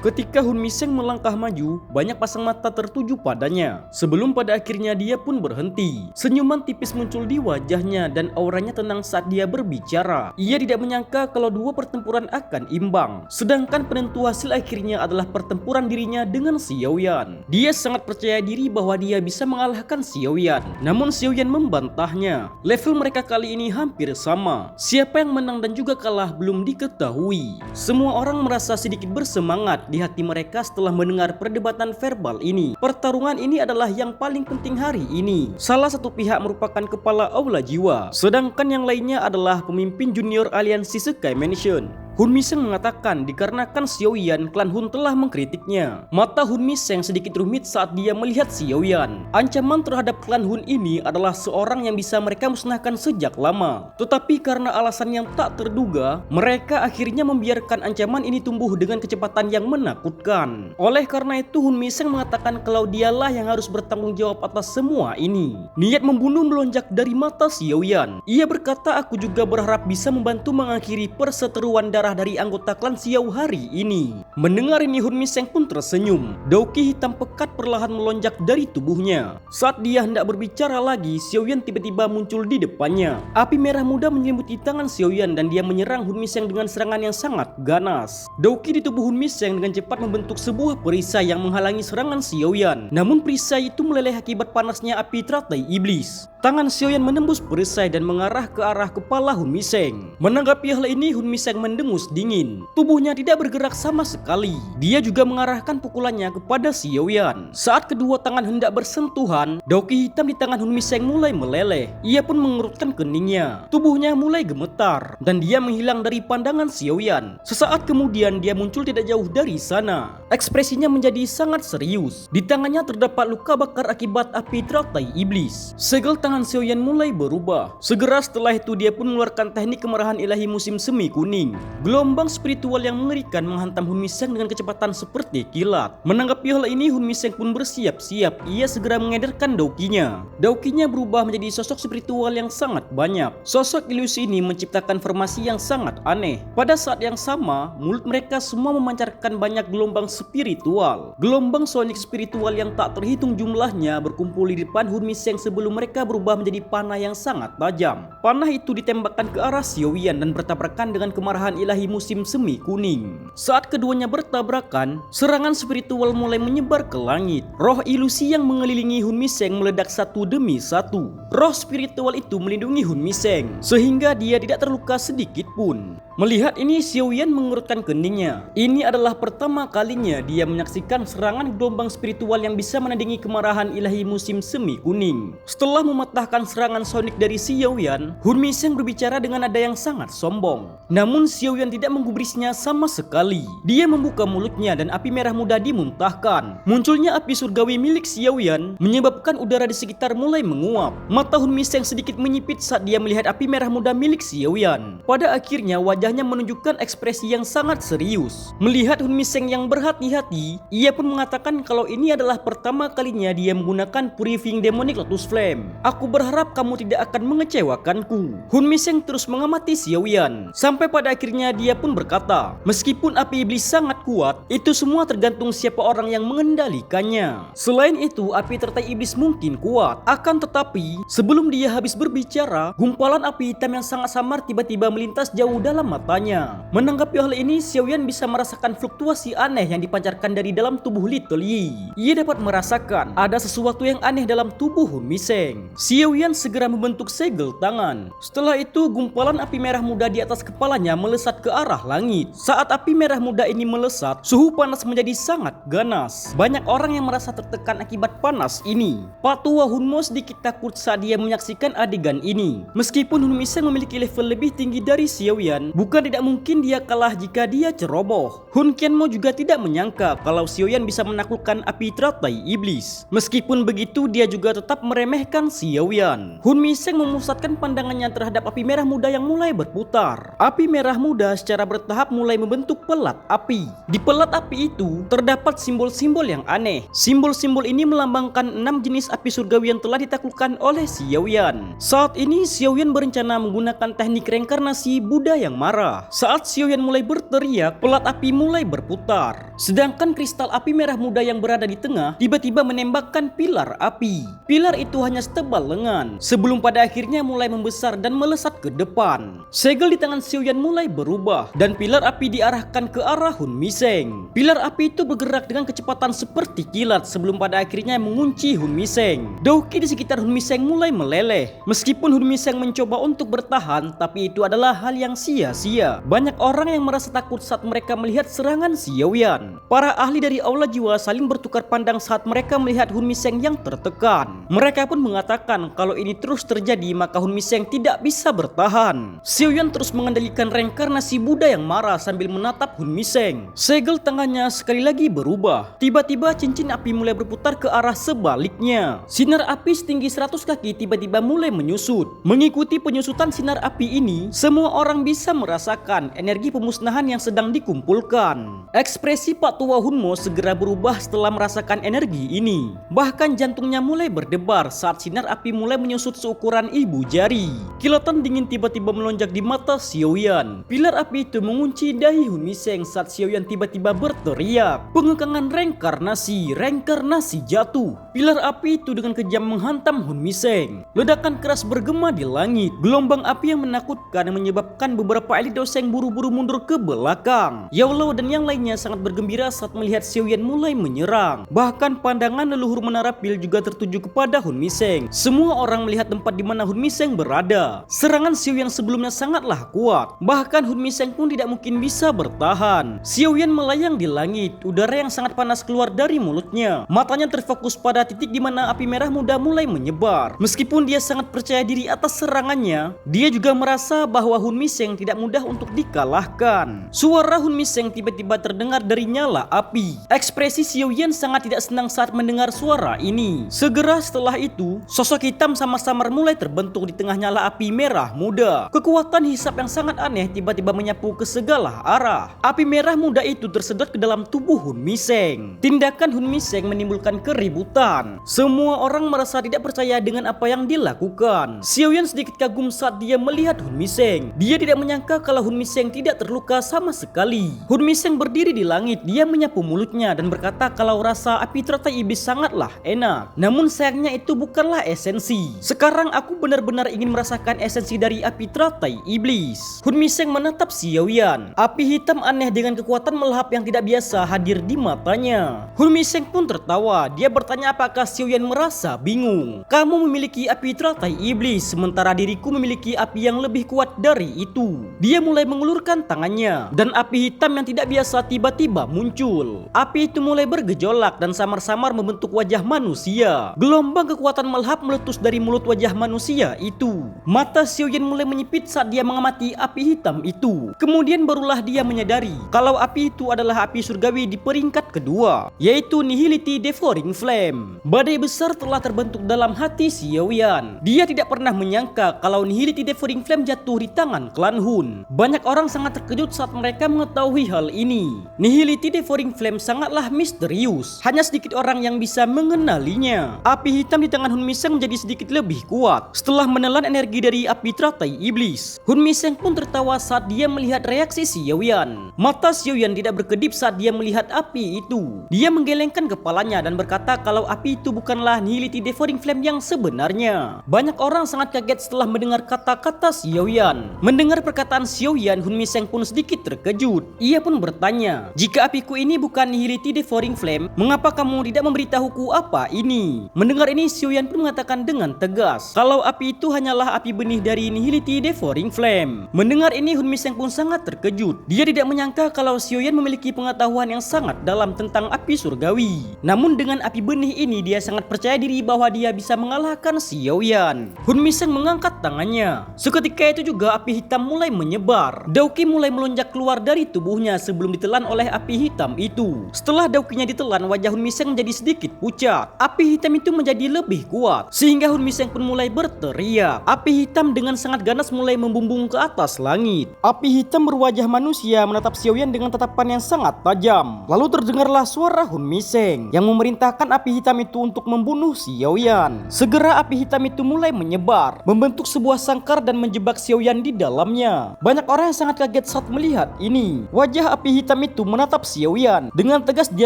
Ketika Hun Miseng melangkah maju, banyak pasang mata tertuju padanya. Sebelum pada akhirnya dia pun berhenti. Senyuman tipis muncul di wajahnya dan auranya tenang saat dia berbicara. Ia tidak menyangka kalau dua pertempuran akan imbang. Sedangkan penentu hasil akhirnya adalah pertempuran dirinya dengan Xiao Yan. Dia sangat percaya diri bahwa dia bisa mengalahkan Xiao Yan. Namun Xiao Yan membantahnya. Level mereka kali ini hampir sama. Siapa yang menang dan juga kalah belum diketahui. Semua orang merasa sedikit bersemangat di hati mereka setelah mendengar perdebatan verbal ini. Pertarungan ini adalah yang paling penting hari ini. Salah satu pihak merupakan kepala aula jiwa, sedangkan yang lainnya adalah pemimpin junior aliansi Sky Mansion. Hun Miseng mengatakan dikarenakan Xiao Yan, klan Hun telah mengkritiknya. Mata Hun Miseng sedikit rumit saat dia melihat Xiao Yan. Ancaman terhadap klan Hun ini adalah seorang yang bisa mereka musnahkan sejak lama. Tetapi karena alasan yang tak terduga, mereka akhirnya membiarkan ancaman ini tumbuh dengan kecepatan yang menakutkan. Oleh karena itu Hun Miseng mengatakan kalau dialah yang harus bertanggung jawab atas semua ini. Niat membunuh melonjak dari mata Xiao Yan. Ia berkata, aku juga berharap bisa membantu mengakhiri perseteruan darah dari anggota klan Xiao hari ini. Mendengar ini Hun Miseng pun tersenyum. Dauki hitam pekat perlahan melonjak dari tubuhnya. Saat dia hendak berbicara lagi, Xiao Yan tiba-tiba muncul di depannya. Api merah muda menyelimuti tangan Xiao Yan dan dia menyerang Hun Miseng dengan serangan yang sangat ganas. Dauki di tubuh Hun Miseng dengan cepat membentuk sebuah perisai yang menghalangi serangan Xiao Yan. Namun perisai itu meleleh akibat panasnya api teratai iblis. Tangan Xiao Yan menembus perisai dan mengarah ke arah kepala Hun Miseng. Menanggapi hal ini, Hun Miseng mendengus dingin. Tubuhnya tidak bergerak sama sekali. Dia juga mengarahkan pukulannya kepada Xiao Yan. Saat kedua tangan hendak bersentuhan, dauki hitam di tangan Hun Miseng mulai meleleh. Ia pun mengerutkan keningnya. Tubuhnya mulai gemetar dan dia menghilang dari pandangan Xiao Yan. Sesaat kemudian dia muncul tidak jauh dari sana. Ekspresinya menjadi sangat serius. Di tangannya terdapat luka bakar akibat api teratai iblis. Segel tangan Xiao Yan mulai berubah. Segera setelah itu dia pun mengeluarkan teknik kemarahan ilahi musim semi kuning. Gelombang spiritual yang mengerikan menghantam Hun Miseng dengan kecepatan seperti kilat. Menanggapi hal ini, Hun Miseng pun bersiap-siap. Ia segera mengedarkan daukinya. Daukinya berubah menjadi sosok spiritual yang sangat banyak. Sosok ilusi ini menciptakan formasi yang sangat aneh. Pada saat yang sama, mulut mereka semua memancarkan banyak gelombang spiritual. Gelombang sonik spiritual yang tak terhitung jumlahnya berkumpul di depan Hun Miseng sebelum mereka berubah menjadi panah yang sangat tajam. Panah itu ditembakkan ke arah Xiao Yan dan bertabrakan dengan kemarahan ilahi musim semi kuning. Saat keduanya bertabrakan, serangan spiritual mulai menyebar ke langit. Roh ilusi yang mengelilingi Hun Miseng meledak satu demi satu. Roh spiritual itu melindungi Hun Miseng sehingga dia tidak terluka sedikit pun. Melihat ini, Xiao Yan mengerutkan keningnya. Ini adalah pertama kalinya dia menyaksikan serangan gelombang spiritual yang bisa menandingi kemarahan ilahi musim semi kuning. Setelah mematahkan serangan sonik dari Xiao Yan, Hun Miseng berbicara dengan nada yang sangat sombong. Namun Xiao Yan tidak menggubrisnya sama sekali. Dia membuka mulutnya dan api merah muda dimuntahkan. Munculnya api surgawi milik Xiao Yan menyebabkan udara di sekitar mulai menguap. Mata Hun Miseng sedikit menyipit saat dia melihat api merah muda milik Xiao Yan. Pada akhirnya wajahnya menunjukkan ekspresi yang sangat serius. Melihat Hun Miseng yang berhati-hati, ia pun mengatakan kalau ini adalah pertama kalinya dia menggunakan Purifying Demonic Lotus Flame. Aku berharap kamu tidak akan mengecewakanku. Hun Miseng terus mengamati Xiao Yan. Sampai pada akhirnya dia pun berkata, meskipun api iblis sangat kuat, itu semua tergantung siapa orang yang mengendalikannya. Selain itu, api teratai iblis mungkin kuat. Akan tetapi, sebelum dia habis berbicara, gumpalan api hitam yang sangat samar tiba-tiba melintas jauh dalam matanya. Menanggapi hal ini, Xiao Yan bisa merasakan fluktuasi aneh yang dipancarkan dari dalam tubuh Little Yi. Ia dapat merasakan ada sesuatu yang aneh dalam tubuh Hun Miseng. Xiao Yan segera membentuk segel tangan. Setelah itu, gumpalan api merah muda di atas kepalanya melesat ke arah langit. Saat api merah muda ini melesat, suhu panas menjadi sangat ganas. Banyak orang yang merasa tertekan akibat panas ini. Patua Hun Mo sedikit takut saat dia menyaksikan adegan ini. Meskipun Hun Miseng memiliki level lebih tinggi dari Xiao Yan, bukan tidak mungkin dia kalah jika dia ceroboh. Hun Qianmo juga tidak menyangka kalau Xiao Yan bisa menaklukkan api teratai iblis. Meskipun begitu, dia juga tetap meremehkan Xiao Yan. Hun Miseng memusatkan pandangannya terhadap api merah muda yang mulai berputar. Api merah muda secara bertahap mulai membentuk pelat api. Di pelat api itu terdapat simbol-simbol yang aneh. Simbol-simbol ini melambangkan 6 jenis api surgawi yang telah ditaklukkan oleh Xiao Yan. Saat ini Xiao Yan berencana menggunakan teknik reinkarnasi Buddha yang marah. berdarah. Saat Xiaoyan mulai berteriak, pelat api mulai berputar. Sedangkan kristal api merah muda yang berada di tengah tiba-tiba menembakkan pilar api. Pilar itu hanya setebal lengan, sebelum pada akhirnya mulai membesar dan melesat ke depan. Segel di tangan Xiaoyan mulai berubah, dan pilar api diarahkan ke arah Hun Miseng. Pilar api itu bergerak dengan kecepatan seperti kilat sebelum pada akhirnya mengunci Hun Miseng. Dauki di sekitar Hun Miseng mulai meleleh. Meskipun Hun Miseng mencoba untuk bertahan, tapi itu adalah hal yang sia-sia. Banyak orang yang merasa takut saat mereka melihat serangan Xiaoyan. Para ahli dari Aula Jiwa saling bertukar pandang saat mereka melihat Hun Miseng yang tertekan. Mereka pun mengatakan kalau ini terus terjadi maka Hun Miseng tidak bisa bertahan. Xiaoyan terus mengendalikan reinkarnasi Buddha yang marah sambil menatap Hun Miseng. Segel tangannya sekali lagi berubah. Tiba-tiba cincin api mulai berputar ke arah sebaliknya. Sinar api setinggi 100 kaki tiba-tiba mulai menyusut. Mengikuti penyusutan sinar api ini, semua orang bisa merasakan energi pemusnahan yang sedang dikumpulkan. Ekspresi Pak Tua Hunmo segera berubah setelah merasakan energi ini. Bahkan jantungnya mulai berdebar saat sinar api mulai menyusut seukuran ibu jari. Kilatan dingin tiba-tiba melonjak di mata Xiaoyan. Pilar api itu mengunci dahi Hun Miseng saat Xiaoyan tiba-tiba berteriak. Pengekangan reinkarnasi jatuh. Pilar api itu dengan kejam menghantam Hun Miseng. Ledakan keras bergema di langit. Gelombang api yang menakutkan menyebabkan beberapa elit doseng buru-buru mundur ke belakang. Yao Lao dan yang lainnya sangat bergembira saat melihat Xiaoyan mulai menyerang. Bahkan pandangan leluhur Menara Pil juga tertuju kepada Hun Miseng. Semua orang melihat tempat di mana Hun Miseng berada. Serangan Xiaoyan sebelumnya sangatlah kuat. Bahkan Hun Miseng pun tidak mungkin bisa bertahan. Xiaoyan melayang di langit. Udara yang sangat panas keluar dari mulutnya. Matanya terfokus pada titik di mana api merah muda mulai menyebar. Meskipun dia sangat percaya diri atas serangannya, dia juga merasa bahwa Hun Miseng tidak mudah untuk dikalahkan. Suara Hun Miseng tiba-tiba terdengar dari nyala api. Ekspresi Xiaoyan sangat tidak senang saat mendengar suara ini. Segera setelah itu, sosok hitam samar-samar mulai terbentuk di tengah nyala api merah muda. Kekuatan hisap yang sangat aneh tiba-tiba menyapu ke segala arah. Api merah muda itu tersedot ke dalam tubuh Hun Miseng. Tindakan Hun Miseng menimbulkan keributan. Semua orang merasa tidak percaya dengan apa yang dilakukan. Xiaoyan sedikit kagum saat dia melihat Hun Miseng. Dia tidak menyangka kalau Hun Miseng tidak terluka sama sekali. Hun Miseng berdiri di langit. Dia menyapu mulutnya dan berkata kalau rasa api teratai iblis sangatlah enak. Namun sayangnya itu bukanlah esensi. Sekarang aku benar-benar ingin merasakan esensi dari api teratai iblis. Hun Miseng menatap Xiaoyan. Api hitam aneh dengan kekuatan melahap yang tidak biasa hadir di matanya. Hun Miseng pun tertawa. Dia bertanya apakah Xiaoyan merasa bingung. Kamu memiliki api teratai iblis, sementara diriku memiliki api yang lebih kuat dari itu. Dia mulai mengulurkan tangannya, dan api hitam yang tidak biasa tiba-tiba muncul. Api itu mulai bergejolak dan samar-samar membentuk wajah manusia. Gelombang kekuatan melahap meletus dari mulut wajah manusia itu. Mata Xiaoyan mulai menyipit saat dia mengamati api hitam itu. Kemudian barulah dia menyadari kalau api itu adalah api surgawi di peringkat kedua, yaitu Nihility Devouring Flame. Badai besar telah terbentuk dalam hati Xiaoyan. Dia tidak pernah menyangka kalau Nihility Devouring Flame jatuh di tangan klan Hun. Banyak orang sangat terkejut saat mereka mengetahui hal ini. Nihility Devouring Flame sangatlah misterius. Hanya sedikit orang yang bisa mengenalinya. Api hitam di tangan Hun Miseng menjadi sedikit lebih kuat setelah menelan energi dari api teratai iblis. Hun Miseng pun tertawa saat dia melihat reaksi Xiaoyan. Mata Xiaoyan tidak berkedip saat dia melihat api itu. Dia menggelengkan kepalanya dan berkata kalau api itu bukanlah Nihility Devouring Flame yang sebenarnya. Banyak orang sangat kaget setelah mendengar kata-kata Xiaoyan. Mendengar perkataan Xiaoyan, Hun Miseng pun sedikit terkejut. Ia pun bertanya, jika apiku ini bukan Nihility Devouring Flame, mengapa kamu tidak memberitahuku apa ini? Mendengar ini, Xiaoyan pun mengatakan dengan tegas kalau api itu hanyalah api benih dari Nihility Devouring Flame. Mendengar ini, Hun Miseng pun sangat terkejut. Dia tidak menyangka kalau Xiaoyan memiliki pengetahuan yang sangat dalam tentang api surgawi. Namun dengan api benih ini, dia sangat percaya diri bahwa dia bisa mengalahkan Xiaoyan. Hun Miseng mengangkat tangannya. Seketika itu juga api hitam mulai menyebar. Dauki mulai melonjak keluar dari tubuhnya sebelum ditelan oleh api hitam itu. Setelah daukinya ditelan, wajah Hun Miseng menjadi sedikit pucat. Api hitam itu menjadi lebih kuat sehingga Hun Miseng pun mulai berteriak. Api hitam dengan sangat ganas mulai membumbung ke atas langit. Api hitam berwajah manusia menatap Xiaoyan dengan tatapan yang sangat tajam. Lalu terdengarlah suara Hun Miseng yang memerintahkan api hitam itu untuk membunuh Xiaoyan. Segera api hitam itu mulai menyebar, membentuk sebuah sangkar dan menjebak Xiaoyan di dalamnya. Banyak orang yang sangat kaget saat melihat ini. Wajah api hitam itu menatap Xiao Yan. Dengan tegas dia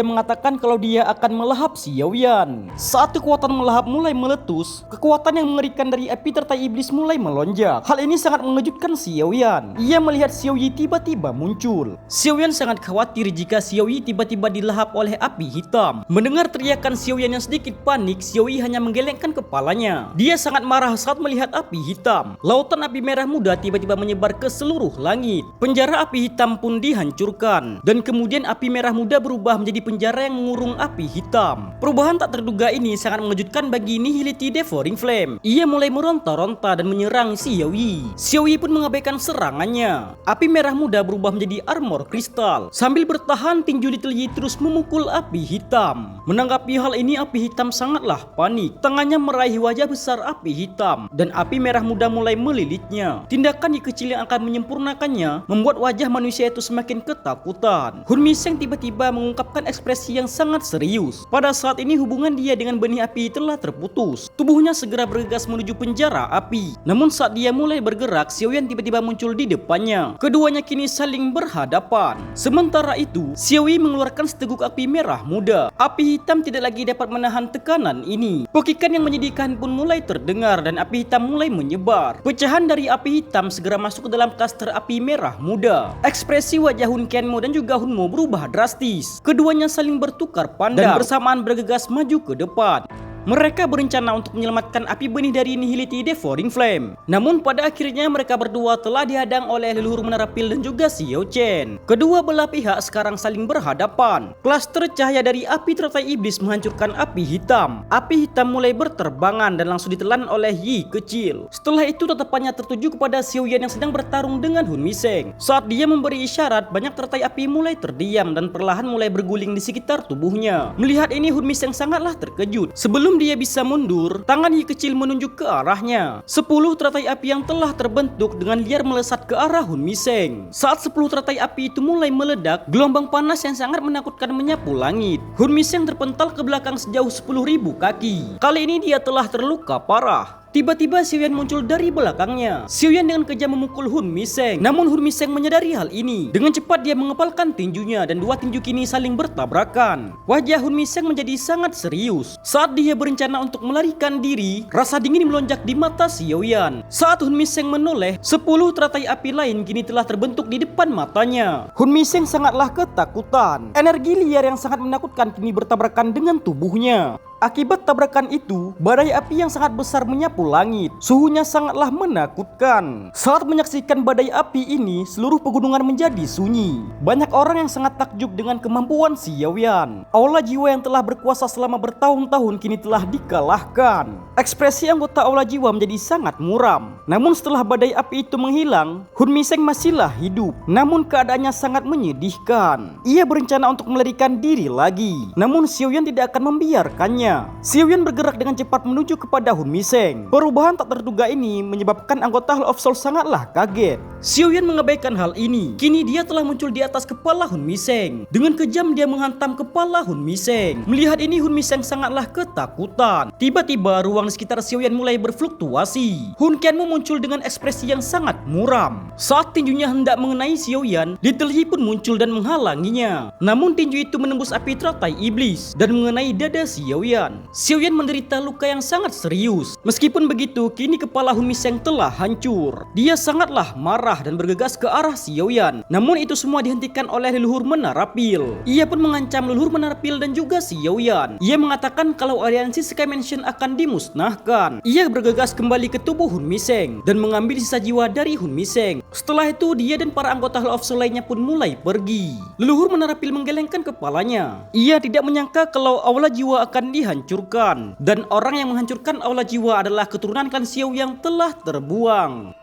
mengatakan kalau dia akan melahap Xiao Yan. Saat kekuatan melahap mulai meletus, kekuatan yang mengerikan dari api teratai iblis mulai melonjak. Hal ini sangat mengejutkan Xiao Yan. Ia melihat Xiao Yi tiba-tiba muncul. Xiao Yan sangat khawatir jika Xiao Yi tiba-tiba dilahap oleh api hitam. Mendengar teriakan Xiao Yan yang sedikit panik, Xiao Yi hanya menggelengkan kepalanya. Dia sangat marah saat melihat api hitam. Lautan api merah muda tiba-tiba menyebar ke seluruh langit. Penjara api hitam pun dihancurkan. Dan kemudian api merah muda berubah menjadi penjara yang mengurung api hitam. Perubahan tak terduga ini sangat mengejutkan bagi Nihility Devouring Flame. Ia mulai meronta-ronta dan menyerang Xiao Yi. Xiao Yi pun mengabaikan serangannya. Api merah muda berubah menjadi armor kristal. Sambil bertahan, tinju Little Yi terus memukul api hitam. Menanggapi hal ini, api hitam sangatlah panik. Tangannya meraih wajah besar api hitam dan api merah muda mulai melilitnya. Tindakan Yi kecil yang akan menyempurnakannya membuat wajah manusia itu semakin ketakutan. Hun Miseng tiba-tiba mengungkapkan ekspresi yang sangat serius. Pada saat ini hubungan dia dengan benih api telah terputus. Tubuhnya segera bergegas menuju penjara api. Namun saat dia mulai bergerak, Xiao Yan tiba-tiba muncul di depannya. Keduanya kini saling berhadapan. Sementara itu, Xiao Yi mengeluarkan seteguk api merah muda. Api hitam tidak lagi dapat menahan tekanan ini. Pekikan yang menyedihkan pun mulai terdengar dan api hitam mulai menyebar. Pecahan dari api hitam segera masuk ke dalam klaster api merah muda. Ekspresi wajah Hun Kenmo dan juga Hun Mo berubah drastis. Keduanya saling bertukar pandang dan bersamaan bergegas maju ke depan. Mereka berencana untuk menyelamatkan api benih dari Nihility Devouring Flame. Namun pada akhirnya mereka berdua telah dihadang oleh leluhur menara pil dan juga Xiao Chen. Kedua belah pihak sekarang saling berhadapan. Klaster cahaya dari api teratai iblis menghancurkan api hitam. Api hitam mulai berterbangan dan langsung ditelan oleh Yi kecil. Setelah itu tatapannya tertuju kepada Xiao Yan yang sedang bertarung dengan Hun Miseng. Saat dia memberi isyarat, banyak teratai api mulai terdiam dan perlahan mulai berguling di sekitar tubuhnya. Melihat ini, Hun Miseng sangatlah terkejut. Sebelum dia bisa mundur, tangan Yi kecil menunjuk ke arahnya. 10 teratai api yang telah terbentuk dengan liar melesat ke arah Hun Miseng. Saat 10 teratai api itu mulai meledak, gelombang panas yang sangat menakutkan menyapu langit. Hun Miseng terpental ke belakang sejauh 10.000 kaki. Kali ini dia telah terluka parah. Tiba-tiba Xiao Yan muncul dari belakangnya. Xiao Yan dengan kejam memukul Hun Miseng. Namun Hun Miseng menyadari hal ini. Dengan cepat dia mengepalkan tinjunya dan dua tinju kini saling bertabrakan. Wajah Hun Miseng menjadi sangat serius. Saat dia berencana untuk melarikan diri, rasa dingin melonjak di mata Xiao Yan. Saat Hun Miseng menoleh, 10 teratai api lain kini telah terbentuk di depan matanya. Hun Miseng sangatlah ketakutan. Energi liar yang sangat menakutkan kini bertabrakan dengan tubuhnya. Akibat tabrakan itu, badai api yang sangat besar menyapu langit. Suhunya sangatlah menakutkan. Saat menyaksikan badai api ini, seluruh pegunungan menjadi sunyi. Banyak orang yang sangat takjub dengan kemampuan Xiao Yan. Aula jiwa yang telah berkuasa selama bertahun-tahun kini telah dikalahkan. Ekspresi anggota aula jiwa menjadi sangat muram. Namun setelah badai api itu menghilang, Hun Miseng masihlah hidup. Namun keadaannya sangat menyedihkan. Ia berencana untuk melarikan diri lagi. Namun Xiao Yan tidak akan membiarkannya. Xiao Yan bergerak dengan cepat menuju kepada Hun Miseng. Perubahan tak terduga ini menyebabkan anggota Hall of Soul sangatlah kaget. Xiao Yan mengabaikan hal ini. Kini dia telah muncul di atas kepala Hun Miseng. Dengan kejam dia menghantam kepala Hun Miseng. Melihat ini Hun Miseng sangatlah ketakutan. Tiba-tiba ruang di sekitar Xiao Yan mulai berfluktuasi. Hun Kenmo muncul dengan ekspresi yang sangat muram. Saat tinjunya hendak mengenai Xiao Yan, Little Yi pun muncul dan menghalanginya. Namun tinju itu menembus api teratai iblis dan mengenai dada Xiao Yan. Xiao Yan menderita luka yang sangat serius. Meskipun begitu, kini kepala Hun Miseng telah hancur. Dia sangatlah marah dan bergegas ke arah Xiao Yan. Namun itu semua dihentikan oleh leluhur menara pil. Ia pun mengancam leluhur menara pil dan juga Xiao Yan. Ia mengatakan kalau aliansi Sky Mansion akan dimusnahkan. Ia bergegas kembali ke tubuh Hun Miseng dan mengambil sisa jiwa dari Hun Miseng. Setelah itu dia dan para anggota Hall of Soul lainnya pun mulai pergi. Leluhur menara pil menggelengkan kepalanya. Ia tidak menyangka kalau aula jiwa akan dihancurkan. Dan orang yang menghancurkan aula jiwa adalah keturunan klan Xiao yang telah terbuang.